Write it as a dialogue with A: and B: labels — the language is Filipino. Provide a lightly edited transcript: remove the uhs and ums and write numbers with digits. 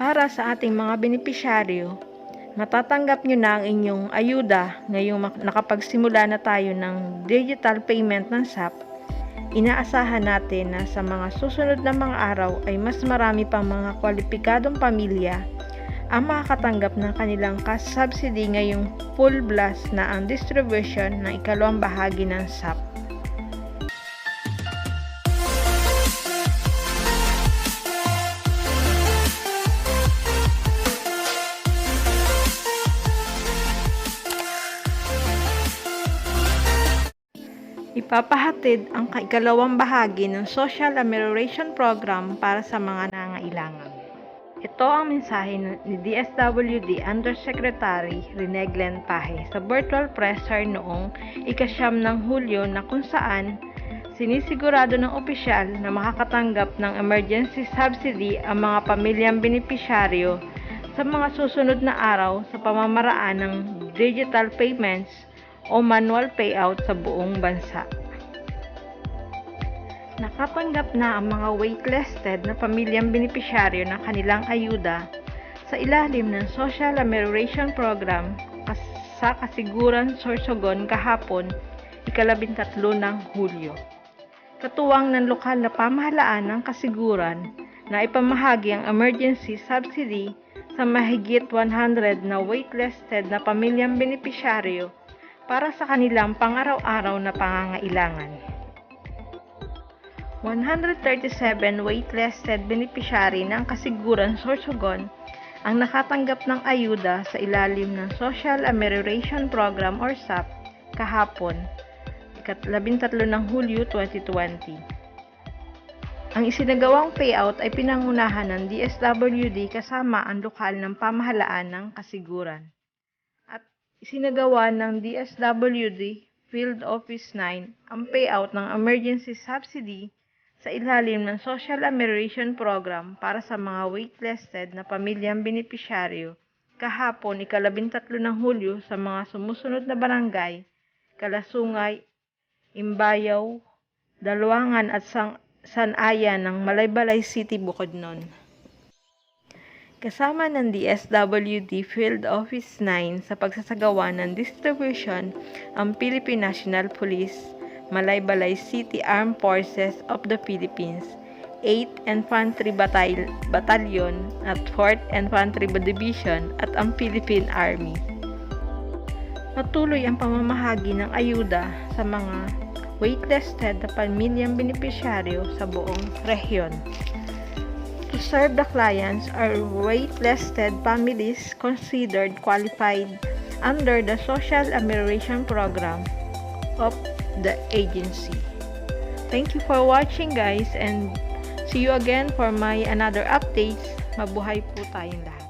A: Para sa ating mga benepisyaryo, matatanggap nyo na ang inyong ayuda ngayong nakapagsimula na tayo ng digital payment ng SAP. Inaasahan natin na sa mga susunod na mga araw ay mas marami pang mga kwalipikadong pamilya ang makakatanggap ng kanilang cash subsidy ngayong full blast na ang distribution ng ikalawang bahagi ng SAP. Ipapahatid ang ikalawang bahagi ng Social Amelioration Program para sa mga nangangailangan. Ito ang mensahe ni DSWD Undersecretary Rene Glenn Paje sa virtual presser noong 9 ng Hulyo na kung saan sinisigurado ng opisyal na makakatanggap ng emergency subsidy ang mga pamilyang benepisyaryo sa mga susunod na araw sa pamamaraan ng digital payments o manual payout sa buong bansa. Nakatanggap na ang mga waitlisted na pamilyang benepisyaryo ng kanilang ayuda sa ilalim ng Social Amelioration Program sa Kasiguran Sorsogon kahapon, 13 ng Hulyo. Katuwang ng lokal na pamahalaan ng kasiguran na ipamahagi ang emergency subsidy sa mahigit 100 na waitlisted na pamilyang benepisyaryo para sa kanilang pang-araw-araw na pangangailangan. 137 waitlisted beneficiary ng Kasiguran Sorsogon ang nakatanggap ng ayuda sa ilalim ng Social Amelioration Program or SAP kahapon, 13 ng Hulyo 2020. Ang isinagawang payout ay pinangunahan ng DSWD kasama ang lokal ng pamahalaan ng kasiguran. At isinagawa ng DSWD Field Office 9 ang payout ng emergency subsidy sa ilalim ng Social Amelioration Program para sa mga waitlisted na pamilyang benepisyaryo kahapon 13 ng Hulyo sa mga sumusunod na barangay, Kalasungay, Imbayaw, Dalwangan at Sanayan ng Malaybalay City, Bukidnon. Kasama ng DSWD Field Office 9 sa pagsasagawa ng distribution ang Philippine National Police, Malaybalay City Armed Forces of the Philippines, 8th Infantry Battalion at 4th Infantry Division at ang Philippine Army. Patuloy ang pamamahagi ng ayuda sa mga waitlisted na pamilyang benepisyaryo sa buong rehiyon. To serve the clients are waitlisted families considered qualified under the Social Amelioration Program of the agency. Thank you for watching, guys, and see you again for my another updates. Mabuhay po tayong lahat.